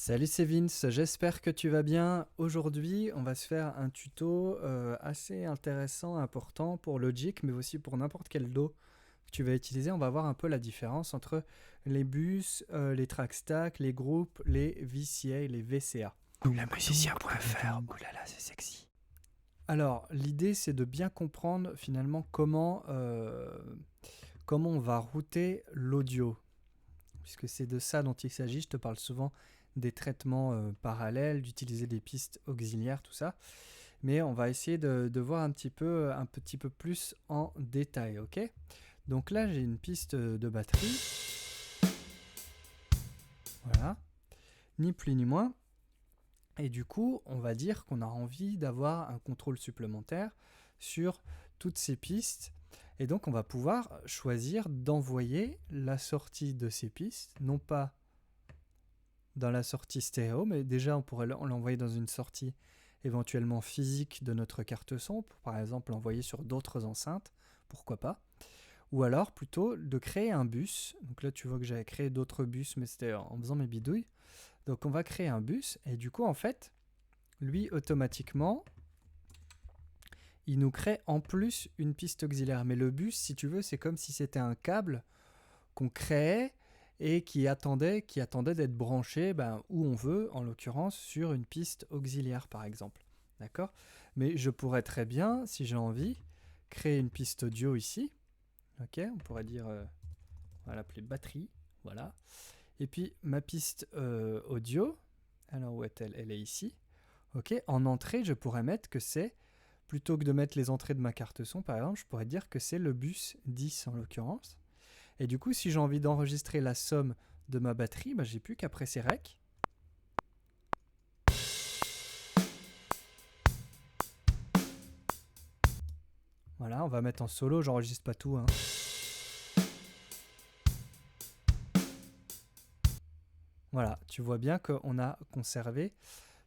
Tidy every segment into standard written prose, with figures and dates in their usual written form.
Salut, c'est Vince, j'espère que tu vas bien. Aujourd'hui, on va se faire un tuto assez intéressant, important pour Logic, mais aussi pour n'importe quel DAW que tu vas utiliser. On va voir un peu la différence entre les bus, les track stacks, les groupes, les VCA et les VCA. Lamusicien.fr, oulala, c'est sexy. Alors, l'idée, c'est de bien comprendre finalement comment on va router l'audio, puisque c'est de ça dont il s'agit. Je te parle souvent des traitements parallèles, d'utiliser des pistes auxiliaires, tout ça. Mais on va essayer de voir un petit peu plus en détail, ok? Donc là, j'ai une piste de batterie. Voilà. Ni plus ni moins. Et du coup, on va dire qu'on a envie d'avoir un contrôle supplémentaire sur toutes ces pistes. Et donc, on va pouvoir choisir d'envoyer la sortie de ces pistes, non pas dans la sortie stéréo, mais déjà on pourrait l'envoyer dans une sortie éventuellement physique de notre carte son, pour par exemple l'envoyer sur d'autres enceintes, pourquoi pas. Ou alors plutôt de créer un bus. Donc là tu vois que j'avais créé d'autres bus, mais c'était en faisant mes bidouilles. Donc on va créer un bus, et du coup en fait, lui automatiquement, il nous crée en plus une piste auxiliaire. Mais le bus, si tu veux, c'est comme si c'était un câble qu'on créait et qui attendait d'être branché où on veut, en l'occurrence sur une piste auxiliaire par exemple. D'accord? Mais je pourrais très bien, si j'ai envie, créer une piste audio ici. Ok, on pourrait dire, on va l'appeler batterie. Voilà. Et puis ma piste audio, alors où est-elle? Elle est ici. Ok, en entrée, je pourrais mettre que c'est, plutôt que de mettre les entrées de ma carte son par exemple, je pourrais dire que c'est le bus 10 en l'occurrence. Et du coup, si j'ai envie d'enregistrer la somme de ma batterie, j'ai plus qu'à presser REC. Voilà, on va mettre en solo, j'enregistre pas tout, hein. Voilà, tu vois bien qu'on a conservé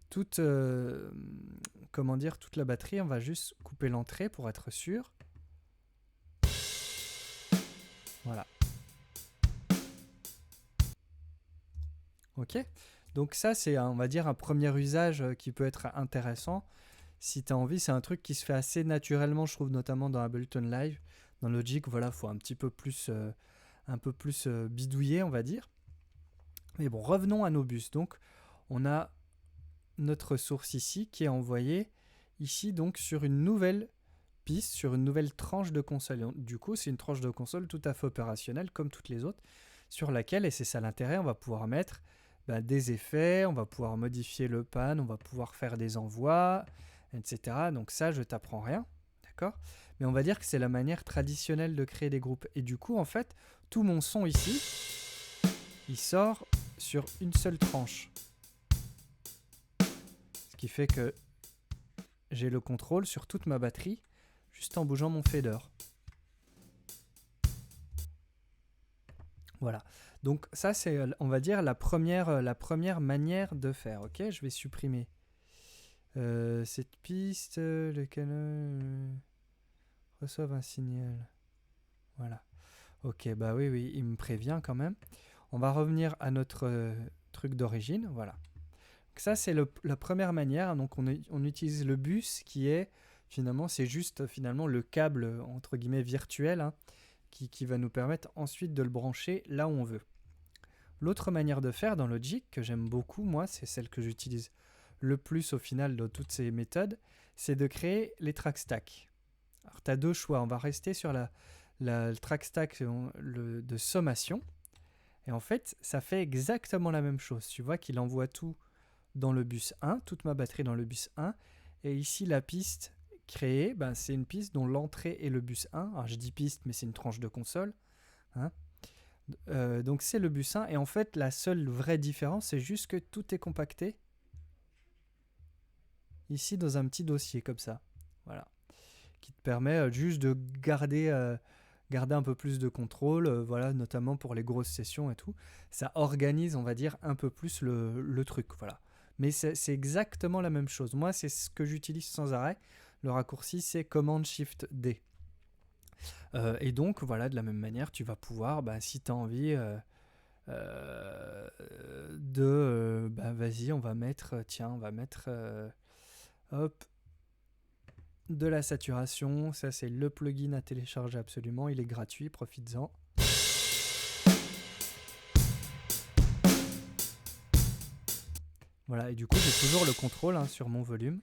toute, toute la batterie. On va juste couper l'entrée pour être sûr. Voilà. Ok. Donc ça, c'est, on va dire, un premier usage qui peut être intéressant. Si tu as envie, c'est un truc qui se fait assez naturellement, je trouve, notamment dans Ableton Live. Dans Logic, voilà, faut un petit peu plus, bidouiller, on va dire. Mais bon, revenons à nos bus. Donc, on a notre source ici qui est envoyée ici donc sur une nouvelle piste, sur une nouvelle tranche de console. Du coup, c'est une tranche de console tout à fait opérationnelle comme toutes les autres, sur laquelle, et c'est ça l'intérêt, on va pouvoir mettre des effets, on va pouvoir modifier le pan, on va pouvoir faire des envois, etc. Donc ça, je t'apprends rien, d'accord? Mais on va dire que c'est la manière traditionnelle de créer des groupes. Et du coup, en fait, tout mon son ici, il sort sur une seule tranche. Ce qui fait que j'ai le contrôle sur toute ma batterie juste en bougeant mon fader. Voilà. Donc ça, c'est, on va dire, la première manière de faire. Ok, je vais supprimer cette piste. Le canon reçoit un signal. Voilà. Ok, bah oui, il me prévient quand même. On va revenir à notre truc d'origine. Voilà. Donc ça, c'est la première manière. Donc on utilise le bus qui est finalement, c'est juste finalement le câble entre guillemets virtuel, hein, qui va nous permettre ensuite de le brancher là où on veut. L'autre manière de faire dans Logic, que j'aime beaucoup, moi, c'est celle que j'utilise le plus au final de toutes ces méthodes, c'est de créer les track stacks. Alors, tu as deux choix. On va rester sur le track stack de sommation. Et en fait, ça fait exactement la même chose. Tu vois qu'il envoie tout dans le bus 1, toute ma batterie dans le bus 1. Et ici, la piste créée, c'est une piste dont l'entrée est le bus 1. Alors, je dis piste, mais c'est une tranche de console, hein. Donc c'est le bus 1. Et en fait, la seule vraie différence, c'est juste que tout est compacté ici dans un petit dossier comme ça. Voilà. Qui te permet juste de garder un peu plus de contrôle, voilà, notamment pour les grosses sessions et tout. Ça organise, on va dire, un peu plus le truc, voilà. Mais c'est exactement la même chose. Moi, c'est ce que j'utilise sans arrêt. Le raccourci, c'est Command-Shift-D. Et donc, voilà, de la même manière, tu vas pouvoir, si tu as envie, bah vas-y, on va mettre, hop, de la saturation. Ça, c'est le plugin à télécharger absolument. Il est gratuit, profites-en. Voilà, et du coup, j'ai toujours le contrôle hein, sur mon volume.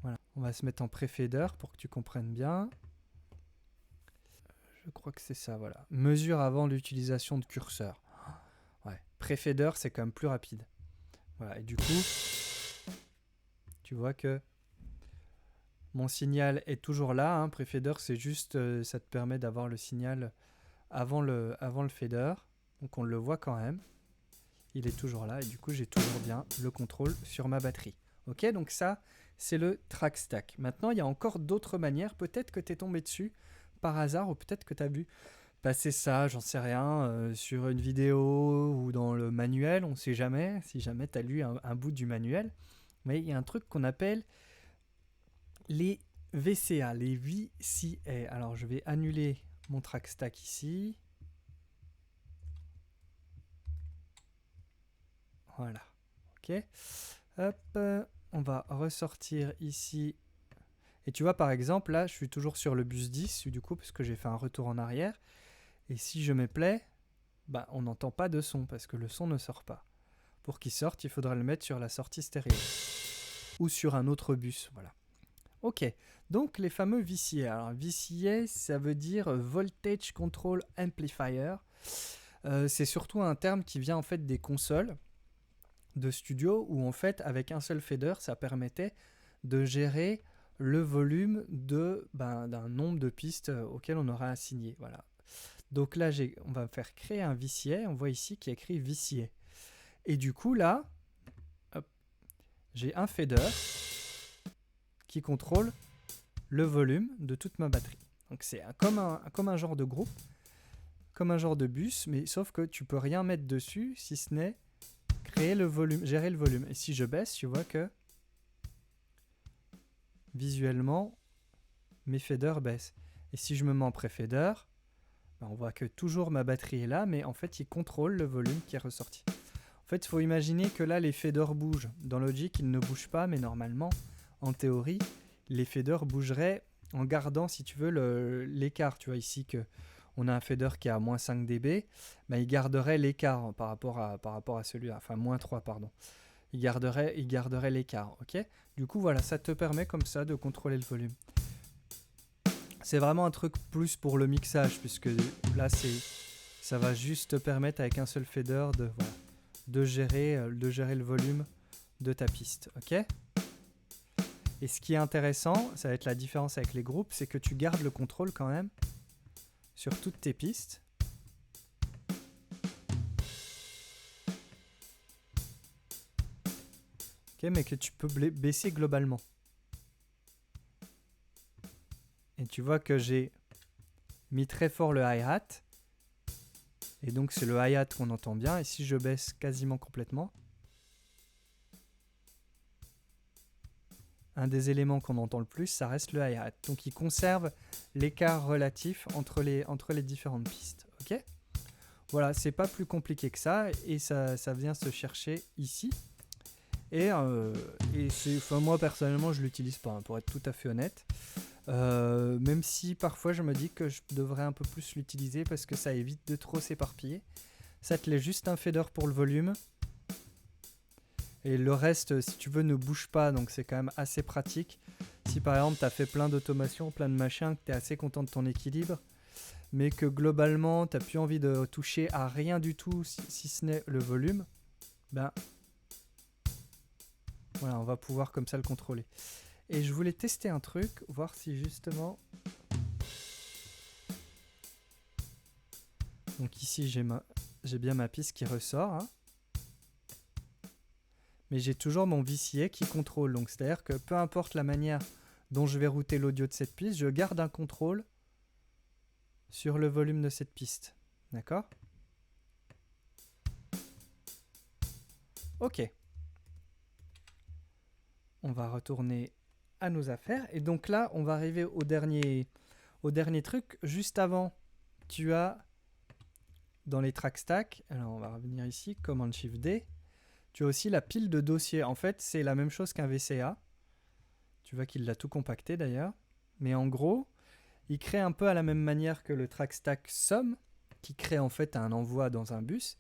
Voilà, on va se mettre en pré-fader pour que tu comprennes bien. Je crois que c'est ça, voilà. Mesure avant l'utilisation de curseur. Ouais, pré-fader, c'est quand même plus rapide. Voilà, et du coup, tu vois que mon signal est toujours là. Hein. Pré-fader, c'est juste, ça te permet d'avoir le signal avant le fader. Donc on le voit quand même. Il est toujours là et du coup, j'ai toujours bien le contrôle sur ma batterie. Ok, donc ça, c'est le track stack. Maintenant, il y a encore d'autres manières. Peut-être que tu es tombé dessus par hasard ou peut-être que tu as vu passer ça, j'en sais rien, sur une vidéo ou dans le manuel. On ne sait jamais, si jamais tu as lu un bout du manuel. Mais il y a un truc qu'on appelle les VCA, les VCA. Alors, je vais annuler mon track stack ici. Voilà. Ok. Hop. On va ressortir ici. Et tu vois, par exemple, là, je suis toujours sur le bus 10, du coup, parce que j'ai fait un retour en arrière. Et si je mets play, bah, on n'entend pas de son, parce que le son ne sort pas. Pour qu'il sorte, il faudra le mettre sur la sortie stéréo. Ou sur un autre bus, voilà. Ok, donc les fameux VCA. Alors VCA, ça veut dire Voltage Control Amplifier. C'est surtout un terme qui vient en fait des consoles de studio où en fait avec un seul fader, ça permettait de gérer le volume d'un nombre de pistes auxquelles on aura assigné. Voilà. Donc là, on va faire créer un VCA. On voit ici qu'il y a écrit VCA. Et du coup là, hop, j'ai un fader qui contrôle le volume de toute ma batterie. Donc c'est comme un genre de groupe, comme un genre de bus, mais sauf que tu peux rien mettre dessus si ce n'est créer le volume, gérer le volume. Et si je baisse, tu vois que visuellement, mes faders baissent. Et si je me mets en pré-fader, ben on voit que toujours ma batterie est là, mais en fait, il contrôle le volume qui est ressorti. En fait, il faut imaginer que là, les faders bougent. Dans Logic, ils ne bougent pas, mais normalement, en théorie, les faders bougeraient en gardant, si tu veux, l'écart. Tu vois ici que on a un fader qui est à moins 5 dB, ben, il garderait l'écart par rapport à celui-là, enfin moins 3, pardon. Il garderait l'écart, ok? Du coup, voilà, ça te permet comme ça de contrôler le volume. C'est vraiment un truc plus pour le mixage, puisque là, ça va juste te permettre avec un seul fader de gérer le volume de ta piste, ok? Et ce qui est intéressant, ça va être la différence avec les groupes, c'est que tu gardes le contrôle quand même sur toutes tes pistes. Ok, mais que tu peux baisser globalement. Et tu vois que j'ai mis très fort le hi-hat. Et donc c'est le hi-hat qu'on entend bien. Et si je baisse quasiment complètement, un des éléments qu'on entend le plus, ça reste le hi-hat. Donc il conserve l'écart relatif entre les différentes pistes. Ok ? Voilà, c'est pas plus compliqué que ça. Et ça vient se chercher ici. Et moi personnellement je l'utilise pas, hein, pour être tout à fait honnête. Même si parfois je me dis que je devrais un peu plus l'utiliser parce que ça évite de trop s'éparpiller. Ça te laisse juste un fader pour le volume. Et le reste, si tu veux, ne bouge pas, donc c'est quand même assez pratique. Si par exemple tu as fait plein d'automations, plein de machins, que tu es assez content de ton équilibre, mais que globalement tu n'as plus envie de toucher à rien du tout si ce n'est le volume, ben voilà, on va pouvoir comme ça le contrôler. Et je voulais tester un truc, voir si justement... Donc ici j'ai bien ma piste qui ressort, hein. Mais j'ai toujours mon VCA qui contrôle. Donc c'est-à-dire que peu importe la manière dont je vais router l'audio de cette piste, je garde un contrôle sur le volume de cette piste. D'accord ? Ok. On va retourner à nos affaires. Et donc là, on va arriver au dernier truc. Juste avant tu as dans les track stacks, alors on va revenir ici, Command Shift D, tu as aussi la pile de dossiers. En fait, c'est la même chose qu'un VCA. Tu vois qu'il l'a tout compacté d'ailleurs. Mais en gros, il crée un peu à la même manière que le track stack Sum, qui crée en fait un envoi dans un bus.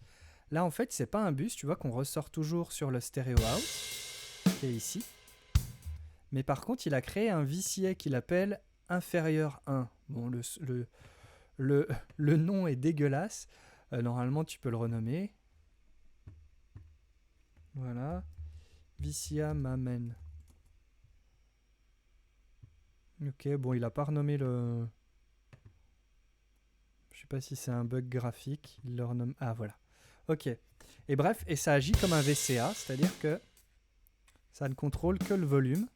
Là, en fait, c'est pas un bus. Tu vois qu'on ressort toujours sur le stereo out, qui est ici. Mais par contre, il a créé un VCA qu'il appelle inférieur 1. Bon, le nom est dégueulasse. Normalement, tu peux le renommer. Voilà. VCA m'amène. Ok, bon, il a pas renommé le... Je sais pas si c'est un bug graphique. Il le renomme... Ah, voilà. Ok. Et bref, et ça agit comme un VCA, c'est-à-dire que ça ne contrôle que le volume.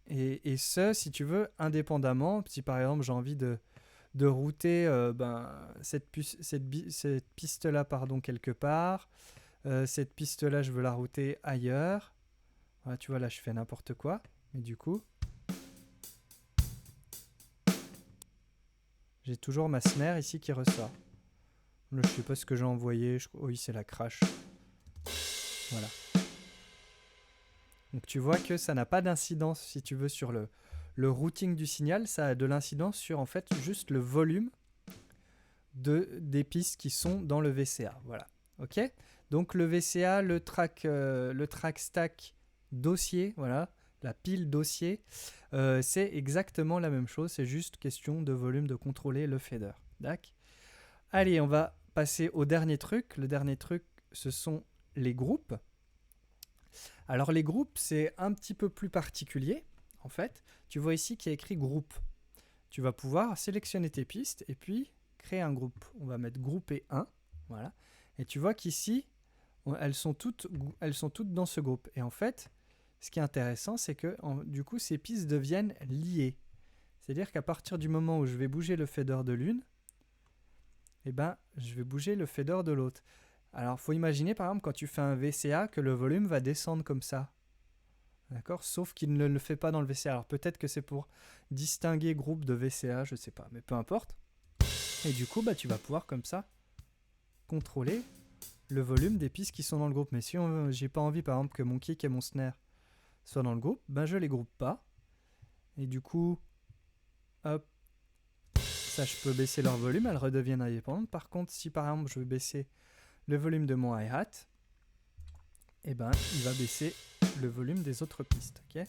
Et ce, si tu veux, indépendamment. Si par exemple, j'ai envie de router cette piste-là quelque part. Cette piste-là, je veux la router ailleurs. Voilà, tu vois, là, je fais n'importe quoi. Mais du coup, j'ai toujours ma snare ici qui ressort. Là, je sais pas ce que j'ai envoyé. Oui, c'est la crash. Voilà. Donc, tu vois que ça n'a pas d'incidence, si tu veux, sur le routing du signal. Ça a de l'incidence sur, en fait, juste le volume des pistes qui sont dans le VCA. Voilà. OK ? Donc, le VCA, le track stack dossier, voilà, la pile dossier, c'est exactement la même chose. C'est juste question de volume, de contrôler le fader. D'accord ? Allez, on va passer au dernier truc. Le dernier truc, ce sont les groupes. Alors, les groupes, c'est un petit peu plus particulier, en fait. Tu vois ici qu'il y a écrit groupe. Tu vas pouvoir sélectionner tes pistes et puis créer un groupe. On va mettre groupé 1. Voilà. Et tu vois qu'ici, elles sont toutes dans ce groupe. Et en fait, ce qui est intéressant, c'est que du coup, ces pistes deviennent liées. C'est-à-dire qu'à partir du moment où je vais bouger le fader de l'une, eh ben, je vais bouger le fader de l'autre. Alors, il faut imaginer, par exemple, quand tu fais un VCA, que le volume va descendre comme ça. D'accord ? Sauf qu'il ne le fait pas dans le VCA. Alors, peut-être que c'est pour distinguer groupe de VCA, je ne sais pas. Mais peu importe. Et du coup, tu vas pouvoir, comme ça, contrôler le volume des pistes qui sont dans le groupe. Mais si j'ai pas envie, par exemple, que mon kick et mon snare soient dans le groupe, je les groupe pas. Et du coup, hop, ça, je peux baisser leur volume, elles redeviennent indépendantes. Par contre, si par exemple, je veux baisser le volume de mon hi-hat, il va baisser le volume des autres pistes. Okay ?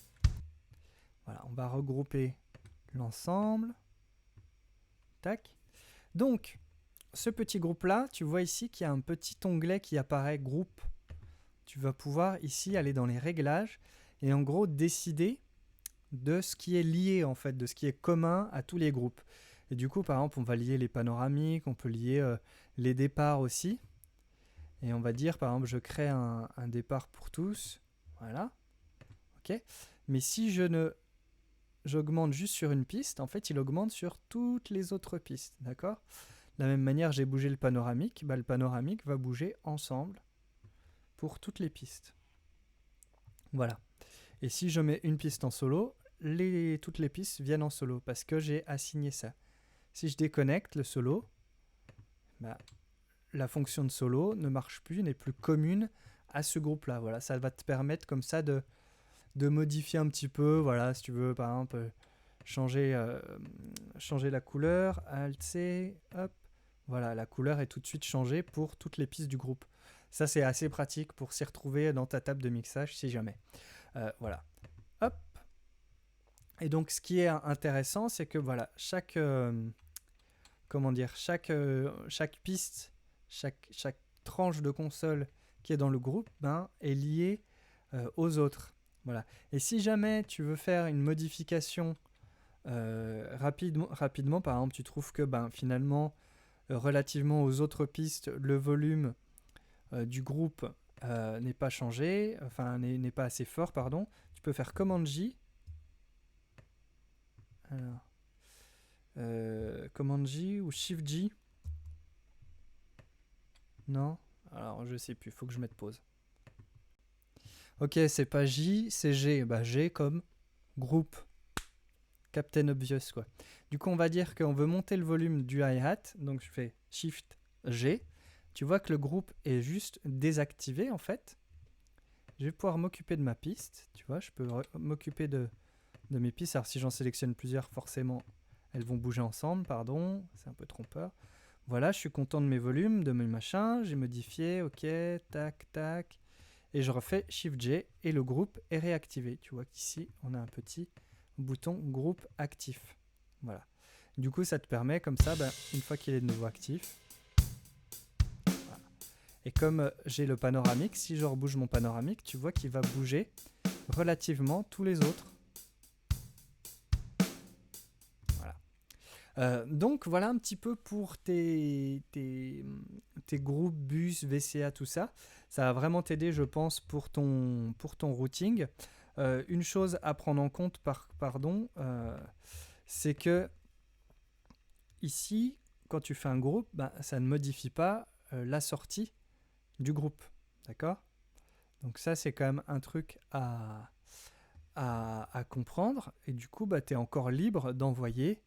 Voilà, on va regrouper l'ensemble. Tac. Donc, ce petit groupe-là, tu vois ici qu'il y a un petit onglet qui apparaît groupe. Tu vas pouvoir ici aller dans les réglages et en gros décider de ce qui est lié en fait, de ce qui est commun à tous les groupes. Et du coup, par exemple, on va lier les panoramiques, on peut lier les départs aussi. Et on va dire, par exemple, je crée un départ pour tous. Voilà. OK. Mais si j'augmente juste sur une piste, en fait, il augmente sur toutes les autres pistes. D'accord ? De la même manière, j'ai bougé le panoramique. Le panoramique va bouger ensemble pour toutes les pistes. Voilà. Et si je mets une piste en solo, toutes les pistes viennent en solo parce que j'ai assigné ça. Si je déconnecte le solo, la fonction de solo ne marche plus, n'est plus commune à ce groupe-là. Voilà, ça va te permettre comme ça de modifier un petit peu. Voilà, si tu veux par exemple changer la couleur, Alt-C, hop. Voilà, la couleur est tout de suite changée pour toutes les pistes du groupe. Ça, c'est assez pratique pour s'y retrouver dans ta table de mixage si jamais. Voilà. Hop. Et donc, ce qui est intéressant, c'est que voilà, chaque piste, chaque tranche de console qui est dans le groupe est liée aux autres. Voilà. Et si jamais tu veux faire une modification rapidement, par exemple, tu trouves que finalement, relativement aux autres pistes, le volume du groupe n'est pas changé, enfin n'est pas assez fort, pardon, tu peux faire Command J. Alors, Command J ou Shift J. Non ? Alors, je sais plus, faut que je mette pause. Ok, c'est pas J, c'est G. G comme groupe. Captain Obvious, quoi. Du coup, on va dire qu'on veut monter le volume du hi-hat. Donc, je fais Shift G. Tu vois que le groupe est juste désactivé, en fait. Je vais pouvoir m'occuper de ma piste. Tu vois, je peux m'occuper de mes pistes. Alors, si j'en sélectionne plusieurs, forcément, elles vont bouger ensemble. Pardon, c'est un peu trompeur. Voilà, je suis content de mes volumes, de mes machins. J'ai modifié, ok, tac, tac. Et je refais Shift G et le groupe est réactivé. Tu vois qu'ici, on a un petit bouton groupe actif. Voilà. Du coup, ça te permet comme ça, une fois qu'il est de nouveau actif. Voilà. Et comme j'ai le panoramique, si je rebouge mon panoramique, tu vois qu'il va bouger relativement tous les autres. Voilà. Donc voilà un petit peu pour tes groupes, bus, VCA, tout ça. Ça va vraiment t'aider, je pense, pour ton routing. Une chose à prendre en compte, c'est que ici, quand tu fais un groupe, ça ne modifie pas la sortie du groupe. D'accord ? Donc ça, c'est quand même un truc à comprendre. Et du coup, tu es encore libre d'envoyer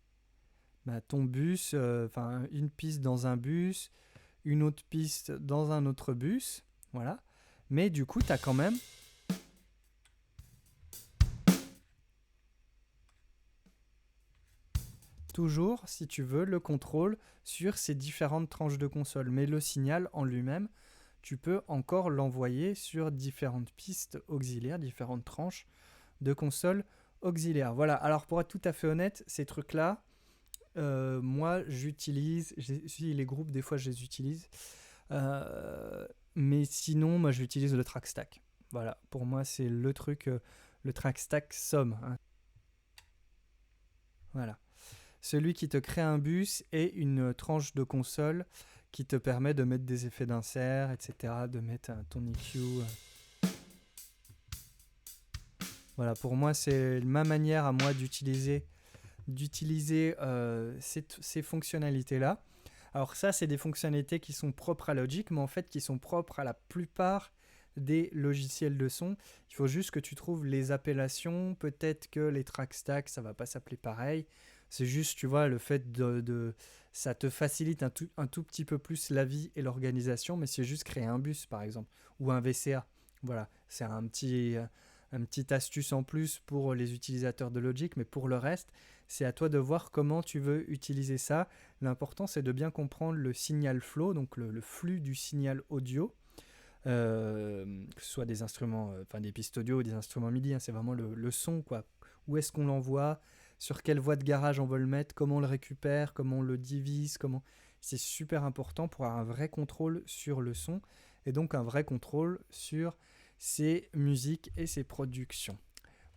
ton bus, une piste dans un bus, une autre piste dans un autre bus. Voilà. Mais du coup, tu as quand même toujours, si tu veux, le contrôle sur ces différentes tranches de console. Mais le signal en lui-même, tu peux encore l'envoyer sur différentes pistes auxiliaires, différentes tranches de console auxiliaire. Voilà, alors pour être tout à fait honnête, ces trucs-là, moi j'utilise, les groupes, des fois je les utilise, mais sinon, moi j'utilise le track stack. Voilà, pour moi c'est le truc, le track stack somme. Hein. Voilà. Celui qui te crée un bus et une tranche de console qui te permet de mettre des effets d'insert, etc., de mettre ton EQ. Voilà, pour moi, c'est ma manière à moi d'utiliser ces fonctionnalités-là. Alors ça, c'est des fonctionnalités qui sont propres à Logic, mais en fait qui sont propres à la plupart des logiciels de son. Il faut juste que tu trouves les appellations. Peut-être que les track stacks, ça va pas s'appeler pareil. C'est juste, tu vois, le fait ça te facilite un tout petit peu plus la vie et l'organisation, mais c'est juste créer un bus, par exemple, ou un VCA. Voilà, c'est un petit astuce en plus pour les utilisateurs de Logic, mais pour le reste, c'est à toi de voir comment tu veux utiliser ça. L'important, c'est de bien comprendre le signal flow, donc le flux du signal audio, que ce soit des instruments, des pistes audio ou des instruments MIDI, hein, c'est vraiment le son, quoi. Où est-ce qu'on l'envoie, sur quelle voie de garage on veut le mettre, comment on le récupère, comment on le divise, c'est super important pour avoir un vrai contrôle sur le son et donc un vrai contrôle sur ses musiques et ses productions.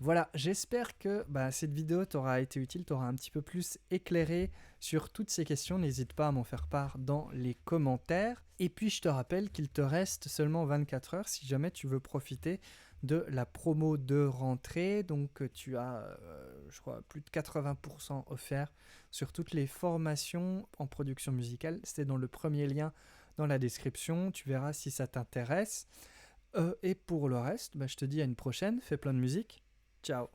Voilà, j'espère que cette vidéo t'aura été utile, t'aura un petit peu plus éclairé sur toutes ces questions. N'hésite pas à m'en faire part dans les commentaires. Et puis je te rappelle qu'il te reste seulement 24 heures si jamais tu veux profiter de la promo de rentrée. Donc tu as, je crois, plus de 80% offert sur toutes les formations en production musicale. C'est dans le premier lien dans la description. Tu verras si ça t'intéresse. Et pour le reste, je te dis à une prochaine. Fais plein de musique. Ciao.